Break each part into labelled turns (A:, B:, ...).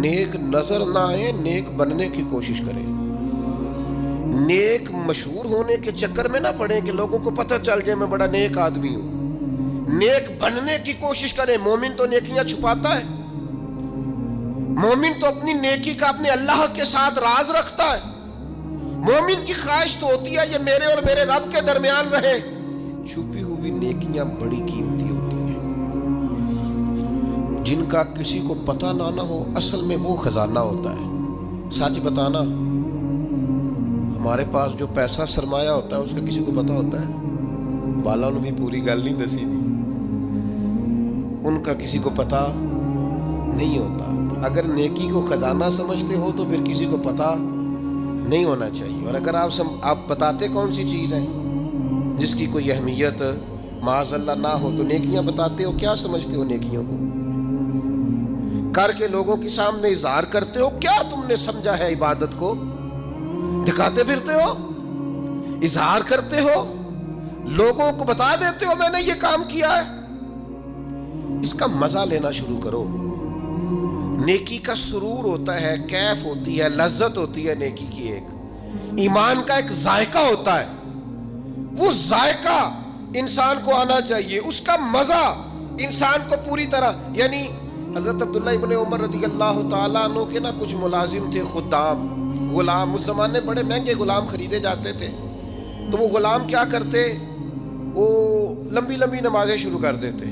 A: نیک نظر نہ آئے، نیک بننے کی کوشش کریں، نیک مشہور ہونے کے چکر میں نہ پڑیں کہ لوگوں کو پتہ چل جائے میں بڑا نیک آدمی ہوں، نیک بننے کی کوشش کریں۔ مومن تو نیکیاں چھپاتا ہے، مومن تو اپنی نیکی کا اپنے اللہ کے ساتھ راز رکھتا ہے، مومن کی خواہش تو ہوتی ہے یہ میرے اور میرے رب کے درمیان رہے۔ چھپی ہوئی نیکیاں بڑی قیمتی ہوتی ہیں، جن کا کسی کو پتہ نہ ہو، اصل میں وہ خزانہ ہوتا ہے۔ سچ بتانا، ہمارے پاس جو پیسہ سرمایہ ہوتا ہے اس کا کسی کو پتہ ہوتا ہے؟ بالا نے بھی پوری گل نہیں دسی دی، ان کا کسی کو پتہ نہیں ہوتا۔ اگر نیکی کو خزانہ سمجھتے ہو تو پھر کسی کو پتہ نہیں ہونا چاہیے، اور اگر آپ بتاتے کون سی چیز ہے جس کی کوئی اہمیت معاذ اللہ نہ ہو تو نیکیاں بتاتے ہو، کیا سمجھتے ہو نیکیوں کو؟ کر کے لوگوں کے سامنے اظہار کرتے ہو، کیا تم نے سمجھا ہے عبادت کو؟ دکھاتے پھرتے ہو، اظہار کرتے ہو، لوگوں کو بتا دیتے ہو میں نے یہ کام کیا ہے۔ اس کا مزہ لینا شروع کرو۔ نیکی کا سرور ہوتا ہے، کیف ہوتی ہے، لذت ہوتی ہے نیکی کی، ایک ایمان کا ایک ذائقہ ہوتا ہے، وہ ذائقہ انسان کو آنا چاہیے، اس کا مزہ انسان کو پوری طرح۔ یعنی حضرت عبداللہ ابن عمر رضی اللہ تعالیٰ عنہ کے کچھ ملازم تھے، خدام، غلام، اس زمانے بڑے مہنگے غلام خریدے جاتے تھے، تو وہ غلام کیا کرتے، وہ لمبی لمبی نمازیں شروع کر دیتے،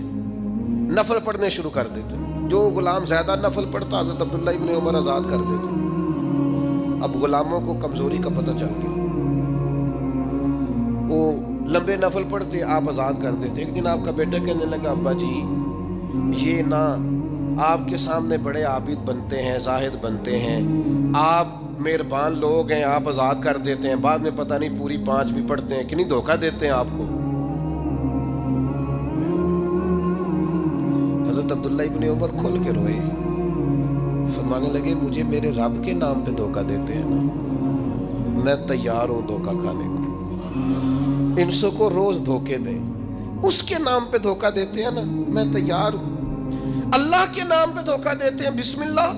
A: نفل پڑھنے شروع کر دیتے۔ جو غلام زیادہ نفل پڑھتا حضرت عبداللہ ابن عمر آزاد کر دیتے۔ اب غلاموں کو کمزوری کا پتہ چل گیا، وہ لمبے نفل پڑھتے، آپ آزاد کر دیتے۔ ایک دن آپ کا بیٹا کہنے لگا ابا جی یہ نہ آپ کے سامنے بڑے عابد بنتے ہیں، زاہد بنتے ہیں، آپ مہربان لوگ ہیں، آپ آزاد کر دیتے ہیں، بعد میں پتہ نہیں پوری 5 بھی پڑھتے ہیں کہ نہیں، دھوکہ دیتے ہیں آپ کو۔ حضرت عبداللہ ابن عمر کھل کے روئے، فرمانے لگے مجھے میرے رب کے نام پہ دھوکہ دیتے ہیں نا، میں تیار ہوں دھوکہ کھانے کو، انسوں کو روز دھوکے دیں، اس کے نام پہ دھوکہ دیتے ہیں نا، میں تیار ہوں۔ اللہ کے نام پہ دھوکہ دیتے ہیں، بسم اللہ،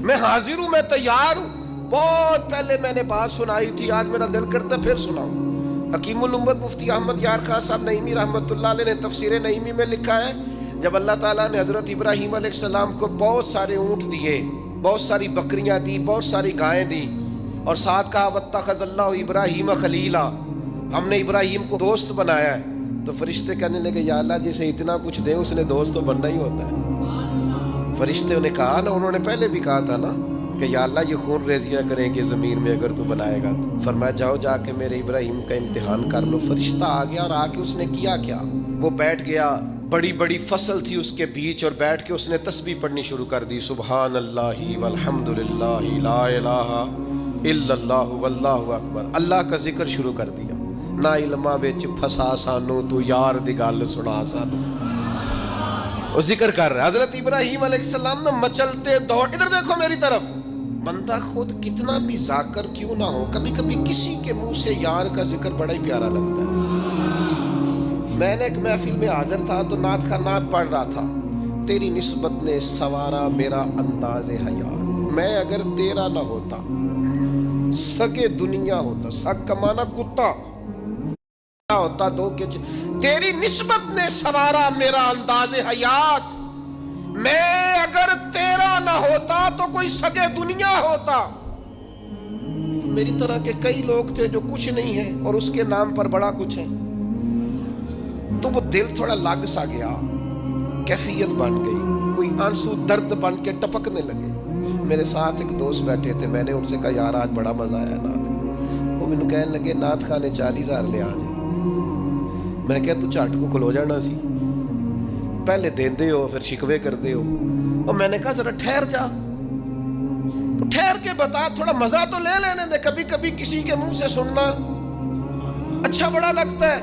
A: میں حاضر ہوں، میں تیار ہوں۔ بہت پہلے میں نے بات سنائی تھی، آج میرا دل کرتا پھر سناؤں۔ حکیم الامت مفتی احمد یار خان صاحب نعیمی رحمۃ اللہ علیہ نے تفسیر نعیمی میں لکھا ہے، جب اللہ تعالیٰ نے حضرت ابراہیم علیہ السلام کو بہت سارے اونٹ دیے، بہت ساری بکریاں دی، بہت ساری گائیں دی، اور ساتھ کہا واتخذ اللہ ابراہیم خلیلا، ہم نے ابراہیم کو دوست بنایا ہے، تو فرشتے کہنے لگے یا اللہ جسے اتنا کچھ دیں اس نے دوست تو بننا ہی ہوتا ہے۔ فرشتے نے کہا نا، انہوں نے پہلے بھی کہا تھا نا کہ یا اللہ یہ خون ریزیاں کریں گے زمین میں اگر تو بنائے گا تو۔ فرمایا جاؤ جا کے میرے ابراہیم کا امتحان کر لو۔ فرشتہ آ گیا، اور آ کے اس نے کیا کیا، وہ بیٹھ گیا، بڑی بڑی فصل تھی اس کے بیچ، اور بیٹھ کے اس نے تسبیح پڑھنی شروع کر دی، سبحان اللہ والحمد للہ لا الہ الا اللہ واللہ اکبر، اللہ کا ذکر شروع کر دیا۔ نہ علماں وچ پھسا سانو تو یار دی گل سنا سانو، وہ ذکر کر رہا ہے۔ حضرت ابراہیم علیہ السلام نے مچلتے دوڑ، ادھر دیکھو میری طرف، بندہ خود کتنا بھی ذاکر کیوں نہ ہو، کبھی کبھی کسی کے منہ سے یار کا ذکر بڑا ہی پیارا لگتا ہے۔ میں نے ایک محفل میں حاضر تھا تو نعت کا نعت پڑھ رہا تھا، تیری نسبت نے سوارا میرا انداز حیات، میں اگر تیرا نہ ہوتا سگے دنیا ہوتا، سگ کا معنی کتا ہوتا، دو کے تیری نسبت نے سوارا میرا انداز حیات، میں اگر تیرا نہ ہوتا تو کوئی سگے دنیا ہوتا۔ میری طرح کے کئی لوگ تھے جو کچھ نہیں ہے اور اس کے نام پر بڑا کچھ ہے، تو وہ دل تھوڑا لگ سا گیا، کیفیت بن گئی، کوئی آنسو درد بن کے ٹپکنے لگے۔ میرے ساتھ ایک دوست بیٹھے تھے، میں نے ان سے کہا یار آج بڑا مزہ آیا نعت، وہ مینوں کہنے لگے نعت خانے 40,000 لے آ جائے۔ میں نے کہا تو جھٹ کو کھلو جانا سی، پہلے دیندے ہو پھر شکوے کردے ہو، اور میں نے کہا ذرا ٹھہر جا، ٹھہر کے بتا، تھوڑا مزہ تو لے لینے دے، کبھی کبھی کسی کے منہ سے سننا اچھا بڑا لگتا ہے۔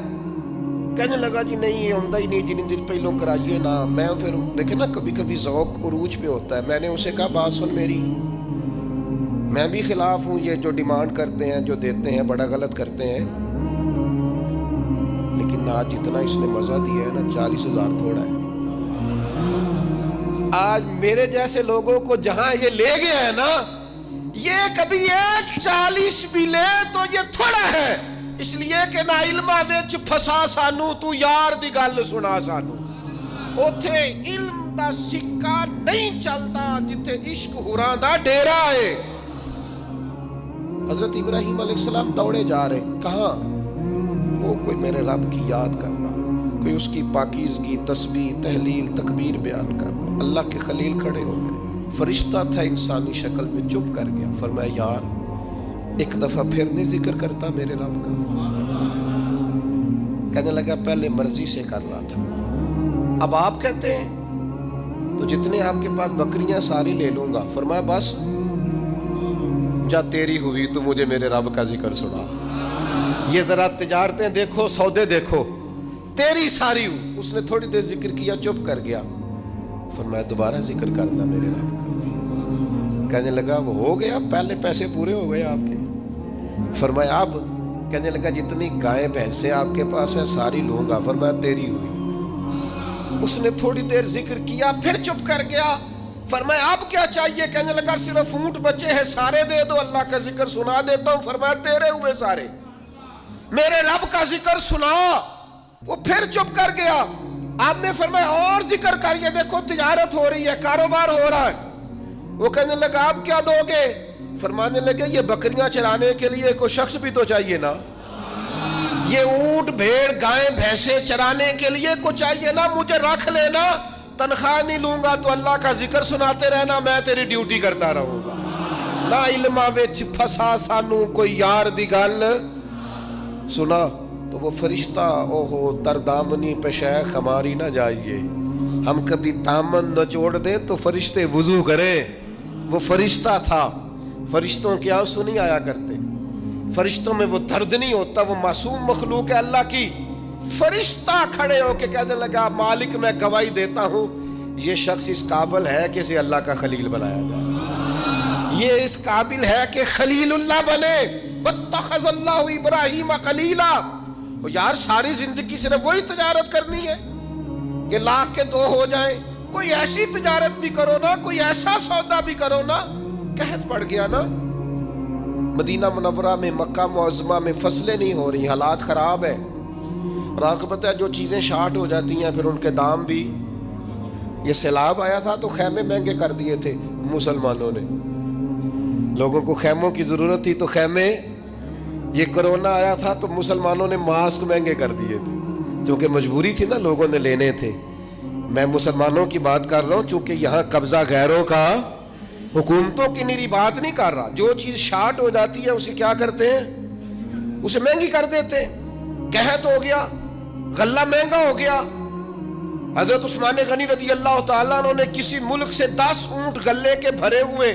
A: کہنے لگا جی نہیں یہ ہوتا ہی نہیں، جن دن پہلوں کرائیے نا۔ میں پھر دیکھیں نا کبھی کبھی ذوق عروج پہ ہوتا ہے، میں نے اسے کہا بات سن میری، میں بھی خلاف ہوں یہ جو ڈیمانڈ کرتے ہیں، جو دیتے ہیں، بڑا غلط کرتے ہیں، لیکن آج جتنا اس نے مزہ دیا ہے نا 40,000 تھوڑا ہے۔ آج میرے جیسے لوگوں کو جہاں یہ لے گیا ہے نا، یہ کبھی 1:40 بھی لے تو یہ تھوڑا ہے، اس لیے کہ نا علمہ وچ پھسا سانو، تو یار دی گل سنا سانو۔ اوتھے علم دا سکہ نہیں چلتا جتھے عشق ہوراں دا ڈیرا ہے۔ حضرت ابراہیم علیہ السلام دوڑے جا رہے، کہاں؟ وہ کوئی میرے رب کی یاد کر رہا، کوئی اس کی پاکیزگی، تسبیح، تحلیل، تکبیر بیان کر رہا۔ اللہ کے خلیل کھڑے ہو گئے، فرشتہ تھا انسانی شکل میں، چپ کر گیا، فرمایا یار ایک دفعہ پھر نہیں ذکر کرتا میرے رب کا؟ کہنے لگا پہلے مرضی سے کر رہا تھا، اب آپ کہتے ہیں تو جتنے آپ کے پاس بکریاں ساری لے لوں گا۔ فرمایا بس جا تیری ہوئی تو مجھے میرے رب کا ذکر سنا۔ یہ ذرا تجارتیں دیکھو، سودے دیکھو، تیری ساری ہوں۔ اس نے تھوڑی دیر ذکر کیا، چپ کر گیا، فرمایا دوبارہ ذکر کرنا میرے رب کا۔ کہنے لگا وہ ہو گیا، پہلے پیسے پورے ہو گئے آپ کے۔ فرمایا اب؟ کہنے لگا جتنی گائیں بھینسیں آپ کے پاس ہیں ساری لوں گا۔ فرمایا تیری ہوئی۔ اس نے تھوڑی دیر ذکر کیا، پھر چپ کر گیا۔ فرمایا اب کیا چاہیے؟ کہنے لگا صرف اونٹ بچے ہیں، سارے دے دو، اللہ کا ذکر سنا دیتا ہوں۔ فرمایا تیرے ہوئے سارے، میرے رب کا ذکر سنا۔ وہ پھر چپ کر گیا۔ آپ نے فرمایا اور ذکر کر، یہ دیکھو تجارت ہو رہی ہے، کاروبار ہو رہا ہے۔ وہ کہنے لگا آپ کیا دو گے؟ فرمانے لگے یہ بکریاں چرانے کے لیے کوئی شخص بھی تو چاہیے نا، یہ اونٹ بھیڑ گائیں بھینسیں چرانے کے لیے کوئی چاہیے نا، مجھے رکھ لینا، تنخواہ نہیں لوں گا تو اللہ کا ذکر سناتے رہنا، میں تیری ڈیوٹی کرتا رہوں گا۔ نا علمہ وچ پھسا سانو کوئی یار دی گل سنا تو وہ فرشتہ اوہو تردامنی پہ شیخ ہماری نہ جائیے، ہم کبھی دامن نچوڑ دیں تو فرشتے وضو کریں۔ وہ فرشتہ تھا، فرشتوں کے آنسو نہیں آیا کرتے، فرشتوں میں وہ درد نہیں ہوتا، وہ معصوم مخلوق ہے اللہ کی۔ فرشتہ کھڑے ہو کے کہنے لگا مالک میں گواہی دیتا ہوں یہ شخص اس قابل ہے کہ اسے اللہ کا خلیل بنایا جائے، یہ اس قابل ہے کہ خلیل اللہ بنے۔ واتخذ اللہ ابراہیم خلیلا۔ یار ساری زندگی صرف وہی تجارت کرنی ہے کہ لاکھ کے 2 ہو جائیں؟ کوئی ایسی تجارت بھی کرو نا، کوئی ایسا سودا بھی کرو نا۔ قحط پڑ گیا نا مدینہ منورہ میں، مکہ معظمہ میں، فصلیں نہیں ہو رہی، حالات خراب ہیں۔ اور آپ کو پتہ ہے جو چیزیں شارٹ ہو جاتی ہیں پھر ان کے دام بھی، یہ سیلاب آیا تھا تو خیمے مہنگے کر دیے تھے مسلمانوں نے، لوگوں کو خیموں کی ضرورت تھی تو خیمے، یہ کرونا آیا تھا تو مسلمانوں نے ماسک مہنگے کر دیے تھے کیونکہ مجبوری تھی نا، لوگوں نے لینے تھے۔ میں مسلمانوں کی بات کر رہا ہوں چونکہ یہاں قبضہ غیروں کا، حکومتوں کی میری بات نہیں کر رہا۔ جو چیز شارٹ ہو جاتی ہے اسے کیا کرتے ہیں؟ اسے مہنگی کر دیتے ہیں۔ قحط ہو گیا، غلہ مہنگا ہو گیا۔ حضرت عثمان غنی رضی اللہ تعالیٰ عنہ نے کسی ملک سے 10 اونٹ غلے کے بھرے ہوئے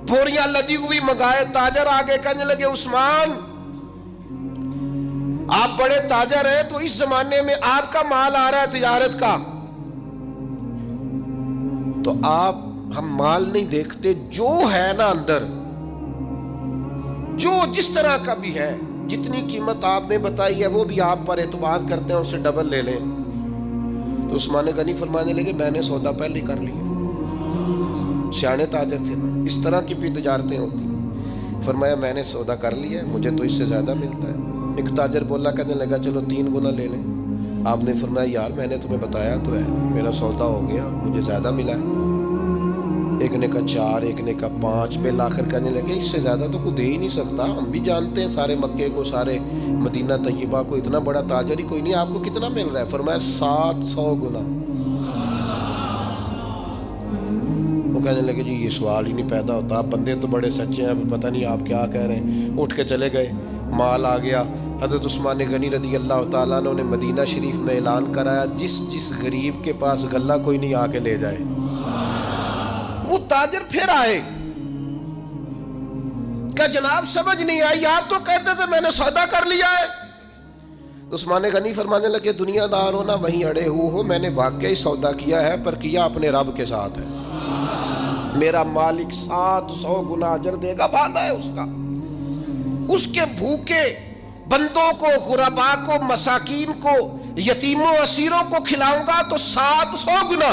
A: بوریاں لدی ہوئی منگائے۔ تاجر آگے کہنے لگے عثمان آپ بڑے تاجر ہیں تو اس زمانے میں آپ کا مال آ رہا ہے تجارت کا، تو آپ، ہم مال نہیں دیکھتے، جو ہے نا اندر، جو جس طرح کا بھی ہے، جتنی قیمت آپ نے بتائی ہے وہ بھی آپ پر اعتماد کرتے ہیں، اس سے ڈبل لے لیں۔ تو عثمان غنی فرمانے لگے میں نے سودا پہلے کر لیا، سیانے تاجر تھے نا، اس طرح کی بھی تجارتیں ہوتی ہیں۔ فرمایا میں نے سودا کر لیا ہے، مجھے تو اس سے زیادہ ملتا ہے۔ ایک تاجر بولا، کہنے لگا چلو 3 گنا لے لیں۔ آپ نے فرمایا یار میں نے تمہیں بتایا تو ہے، میرا سودا ہو گیا، مجھے زیادہ ملا ہے۔ ایک نے کہا 4، ایک نے کہا 5، بالآخر کہنے لگے اس سے زیادہ تو کوئی دے ہی نہیں سکتا، ہم بھی جانتے ہیں سارے مکے کو، سارے مدینہ طیبہ کو، اتنا بڑا تاجر ہی کوئی نہیں، آپ کو کتنا مل رہا ہے؟ فرمایا 700 گنا۔ وہ کہنے لگے جی یہ سوال ہی نہیں پیدا ہوتا، آپ بندے تو بڑے سچے ہیں، پتہ نہیں آپ کیا کہہ رہے ہیں۔ اٹھ کے چلے گئے، مال آ گیا۔ حضرت عثمان غنی رضی اللہ تعالیٰ عنہ نے مدینہ شریف میں اعلان کرایا جس غریب کے پاس غلہ کوئی نہیں آ کے لے جائے۔ وہ تاجر پھر آئے کہ جناب سمجھ نہیں آئی، آپ تو کہتے تھے میں نے سودا کر لیا ہے۔ عثمان غنی فرمانے لگے دنیا دار ہو نہ وہیں اڑے ہو، میں نے واقعی سودا کیا ہے پر کیا اپنے رب کے ساتھ ہے، میرا مالک 700 گنا اجر دے گا، وعدہ ہے اس کا۔ اس کے بھوکے بندوں کو، غربا کو، مساکین کو، یتیموں اسیروں کو کھلاؤں گا تو 700 گنا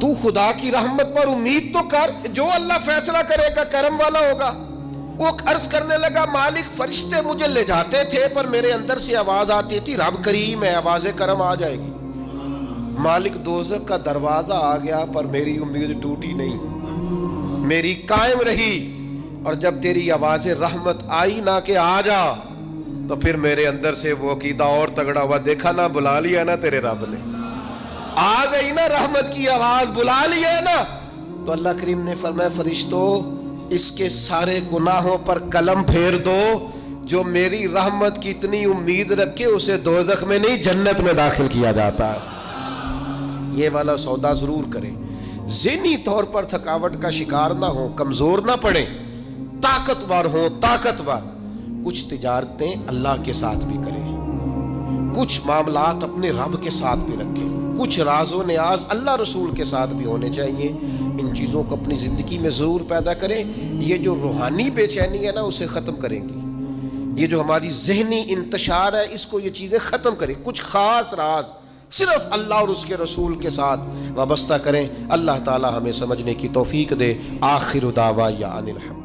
A: تو خدا کی رحمت پر امید تو کر، جو اللہ فیصلہ کرے گا کرم والا ہوگا۔ وہ عرض کرنے لگا مالک فرشتے مجھے لے جاتے تھے پر میرے اندر سے آواز آتی تھی رب کریم ہے، آواز کرم آ جائے گی۔ مالک دوزخ کا دروازہ آ گیا پر میری امید ٹوٹی نہیں، میری قائم رہی، اور جب تیری آواز رحمت آئی نہ کہ آ جا، تو پھر میرے اندر سے وہ عقیدہ اور تگڑا ہوا، دیکھا نا بلا لیا نا تیرے رب نے، آ گئی نا رحمت کی آواز، بلا لیا ہے نا۔ تو اللہ کریم نے فرمایا فرشتوں اس کے سارے گناہوں پر قلم پھیر دو، جو میری رحمت کی اتنی امید رکھے اسے دوزخ میں نہیں جنت میں داخل کیا جاتا ہے۔ یہ والا سودا ضرور کریں، ذہنی طور پر تھکاوٹ کا شکار نہ ہو، کمزور نہ پڑیں، طاقتور ہوں، طاقتور۔ کچھ تجارتیں اللہ کے ساتھ بھی کریں، کچھ معاملات اپنے رب کے ساتھ بھی رکھیں، کچھ راز و نیاز اللہ رسول کے ساتھ بھی ہونے چاہیے۔ ان چیزوں کو اپنی زندگی میں ضرور پیدا کریں، یہ جو روحانی بے چینی ہے نا اسے ختم کریں گی، یہ جو ہماری ذہنی انتشار ہے اس کو یہ چیزیں ختم کریں۔ کچھ خاص راز صرف اللہ اور اس کے رسول کے ساتھ وابستہ کریں۔ اللہ تعالی ہمیں سمجھنے کی توفیق دے۔ آخر دعوانا ان الحمد